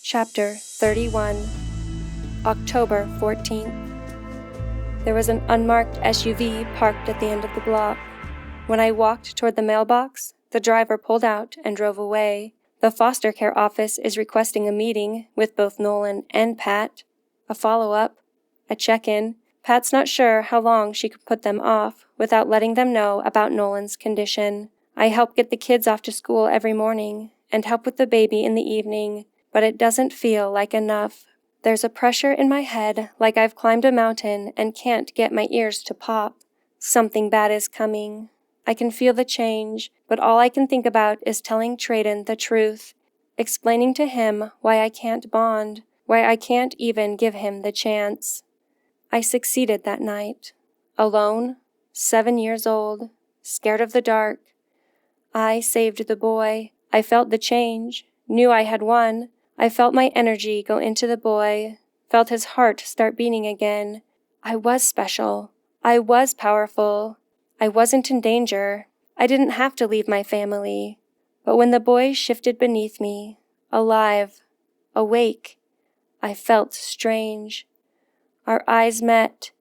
Chapter 31, October 14th. There was an unmarked SUV parked at the end of the block. When I walked toward the mailbox, the driver pulled out and drove away. The foster care office is requesting a meeting with both Nolan and Pat. A follow-up, a check-in. Pat's not sure how long she could put them off without letting them know about Nolan's condition. I help get the kids off to school every morning and help with the baby in the evening, but it doesn't feel like enough. There's a pressure in my head like I've climbed a mountain and can't get my ears to pop. Something bad is coming. I can feel the change, but all I can think about is telling Treadon the truth, explaining to him why I can't bond, why I can't even give him the chance. I succeeded that night. Alone, 7 years old, scared of the dark. I saved the boy. I felt the change, knew I had won. I felt my energy go into the boy, felt his heart start beating again. I was special. I was powerful. I wasn't in danger. I didn't have to leave my family. But when the boy shifted beneath me, alive, awake, I felt strange. Our eyes met.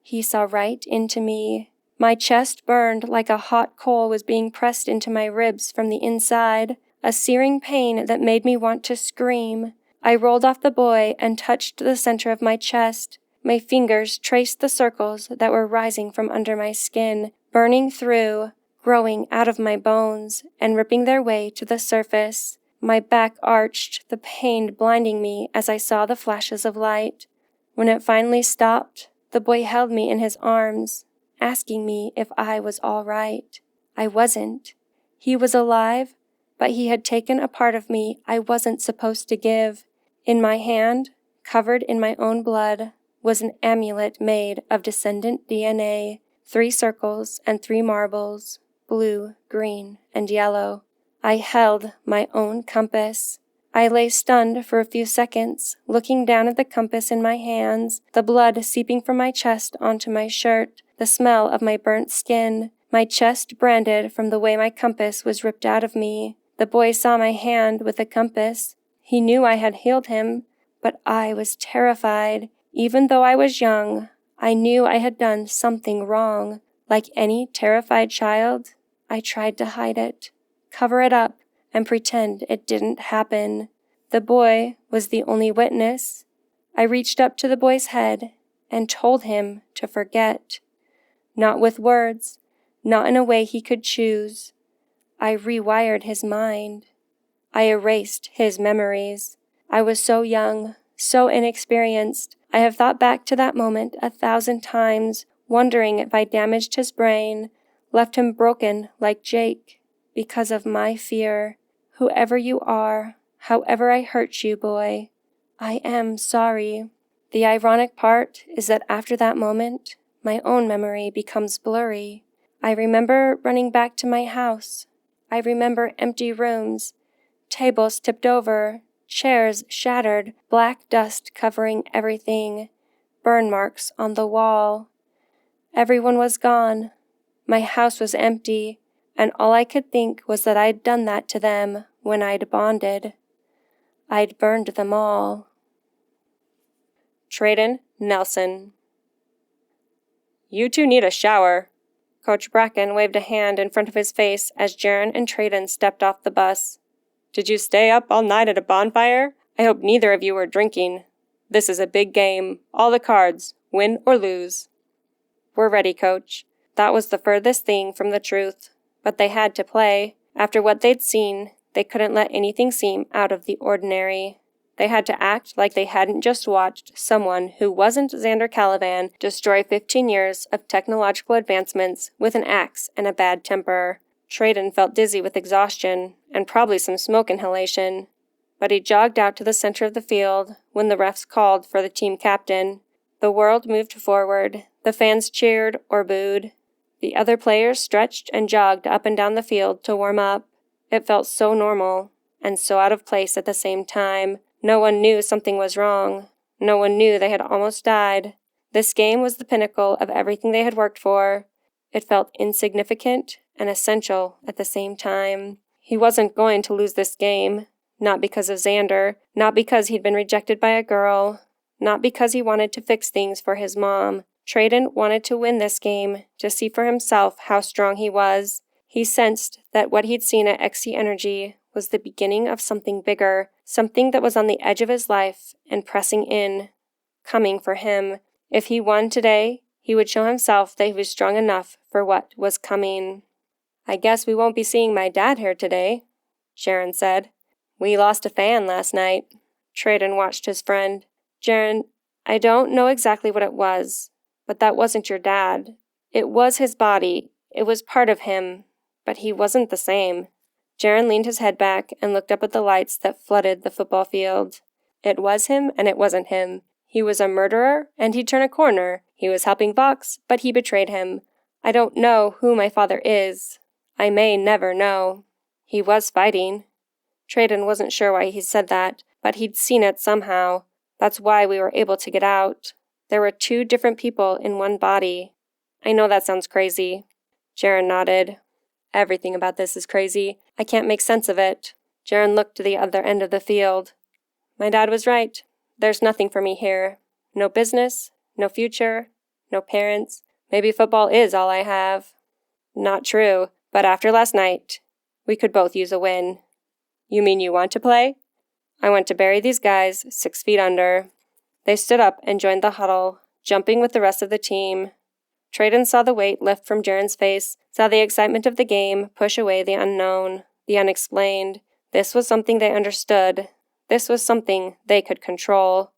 He saw right into me. My chest burned like a hot coal was being pressed into my ribs from the inside, a searing pain that made me want to scream. I rolled off the boy and touched the center of my chest. My fingers traced the circles that were rising from under my skin, burning through, growing out of my bones, and ripping their way to the surface. My back arched, the pain blinding me as I saw the flashes of light. When it finally stopped, the boy held me in his arms, asking me if I was all right. I wasn't. He was alive, but he had taken a part of me I wasn't supposed to give. In my hand, covered in my own blood, was an amulet made of Descendant DNA, 3 circles and 3 marbles, blue, green, and yellow. I held my own compass. I lay stunned for a few seconds, looking down at the compass in my hands, the blood seeping from my chest onto my shirt, the smell of my burnt skin, my chest branded from the way my compass was ripped out of me. The boy saw my hand with the compass. He knew I had healed him, but I was terrified. Even though I was young, I knew I had done something wrong. Like any terrified child, I tried to hide it, cover it up, and pretend it didn't happen. The boy was the only witness. I reached up to the boy's head and told him to forget. Not with words, not in a way he could choose. I rewired his mind. I erased his memories. I was so young, so inexperienced. I have thought back to that moment 1,000 times, wondering if I damaged his brain, left him broken like Jake, because of my fear. Whoever you are, however I hurt you, boy, I am sorry. The ironic part is that after that moment, my own memory becomes blurry. I remember running back to my house. I remember empty rooms, tables tipped over, chairs shattered, black dust covering everything, burn marks on the wall. Everyone was gone. My house was empty, and all I could think was that I'd done that to them when I'd bonded. I'd burned them all. Treadon Nelson. You two need a shower. Coach Bracken waved a hand in front of his face as Jaren and Treadon stepped off the bus. Did you stay up all night at a bonfire? I hope neither of you were drinking. This is a big game. All the cards, win or lose. We're ready, Coach. That was the furthest thing from the truth. But they had to play. After what they'd seen, they couldn't let anything seem out of the ordinary. They had to act like they hadn't just watched someone who wasn't Xander Calivan destroy 15 years of technological advancements with an axe and a bad temper. Treadon felt dizzy with exhaustion and probably some smoke inhalation, but he jogged out to the center of the field when the refs called for the team captain. The world moved forward. The fans cheered or booed. The other players stretched and jogged up and down the field to warm up. It felt so normal and so out of place at the same time. No one knew something was wrong. No one knew they had almost died. This game was the pinnacle of everything they had worked for. It felt insignificant and essential at the same time. He wasn't going to lose this game. Not because of Xander, not because he'd been rejected by a girl, not because he wanted to fix things for his mom. Treadon wanted to win this game, to see for himself how strong he was. He sensed that what he'd seen at XC Energy was the beginning of something bigger, something that was on the edge of his life and pressing in, coming for him. If he won today, he would show himself that he was strong enough for what was coming. "I guess we won't be seeing my dad here today," Sharon said. "We lost a fan last night." Treadon watched his friend. "Jaren, I don't know exactly what it was, but that wasn't your dad. It was his body. It was part of him, but he wasn't the same." Jaren leaned his head back and looked up at the lights that flooded the football field. It was him and it wasn't him. He was a murderer, and he'd turn a corner. He was helping Vox, but he betrayed him. I don't know who my father is. I may never know. He was fighting. Treadon wasn't sure why he said that, but he'd seen it somehow. That's why we were able to get out. There were 2 different people in one body. I know that sounds crazy. Jaren nodded. Everything about this is crazy. I can't make sense of it. Jaren looked to the other end of the field. My dad was right. There's nothing for me here. No business, no future, no parents. Maybe football is all I have. Not true, but after last night, we could both use a win. You mean you want to play? I want to bury these guys 6 feet under. They stood up and joined the huddle, jumping with the rest of the team. Treadon saw the weight lift from Jaren's face, saw the excitement of the game push away the unknown, the unexplained. This was something they understood. This was something they could control.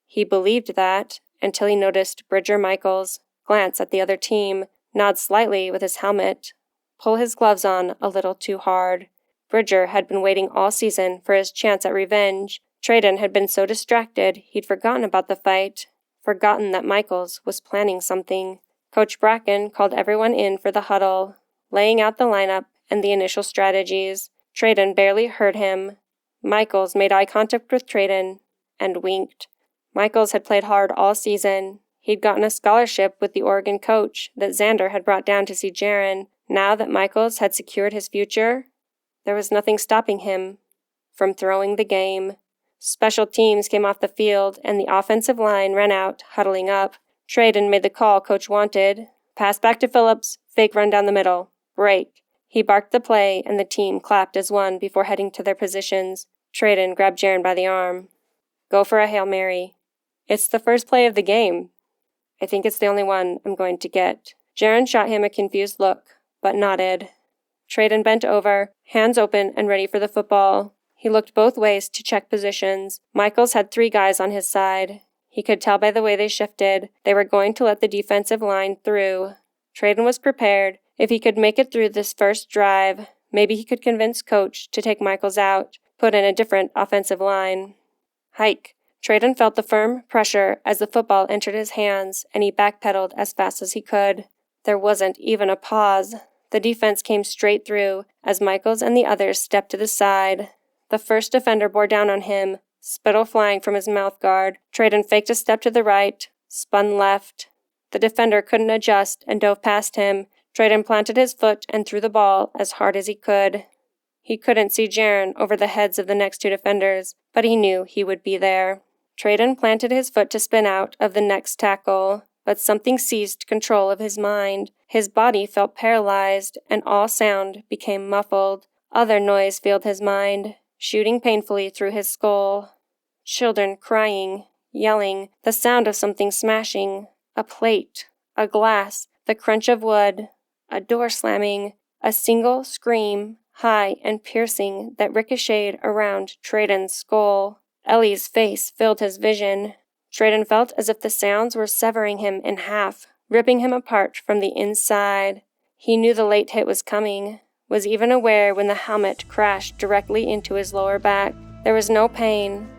He believed that until he noticed Bridger Michaels glance at the other team, nod slightly with his helmet, pull his gloves on a little too hard. Bridger had been waiting all season for his chance at revenge. Treadon had been so distracted he'd forgotten about the fight, forgotten that Michaels was planning something. Coach Bracken called everyone in for the huddle, laying out the lineup and the initial strategies. Treadon barely heard him. Michaels made eye contact with Treadon and winked. Michaels had played hard all season. He'd gotten a scholarship with the Oregon coach that Xander had brought down to see Jaren. Now that Michaels had secured his future, there was nothing stopping him from throwing the game. Special teams came off the field, and the offensive line ran out, huddling up. Treadon made the call Coach wanted. Pass back to Phillips, fake run down the middle. Break. He barked the play, and the team clapped as one before heading to their positions. Treadon grabbed Jaren by the arm. Go for a Hail Mary. It's the first play of the game. I think it's the only one I'm going to get. Jaren shot him a confused look, but nodded. Treadon bent over, hands open and ready for the football. He looked both ways to check positions. Michaels had 3 guys on his side. He could tell by the way they shifted. They were going to let the defensive line through. Treadon was prepared. If he could make it through this first drive, maybe he could convince Coach to take Michaels out, put in a different offensive line. Hike. Treadon felt the firm pressure as the football entered his hands, and he backpedaled as fast as he could. There wasn't even a pause. The defense came straight through as Michaels and the others stepped to the side. The first defender bore down on him, spittle flying from his mouth guard. Treadon faked a step to the right, spun left. The defender couldn't adjust and dove past him. Treadon planted his foot and threw the ball as hard as he could. He couldn't see Jaren over the heads of the next 2 defenders, but he knew he would be there. Treadon planted his foot to spin out of the next tackle, but something seized control of his mind. His body felt paralyzed, and all sound became muffled. Other noise filled his mind, shooting painfully through his skull. Children crying, yelling, the sound of something smashing, a plate, a glass, the crunch of wood, a door slamming, a single scream, high and piercing, that ricocheted around Treadon's skull. Ellie's face filled his vision. Treadon felt as if the sounds were severing him in half, ripping him apart from the inside. He knew the late hit was coming, was even aware when the helmet crashed directly into his lower back. There was no pain,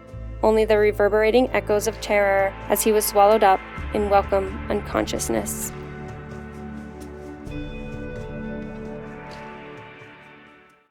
only the reverberating echoes of terror as he was swallowed up in welcome unconsciousness.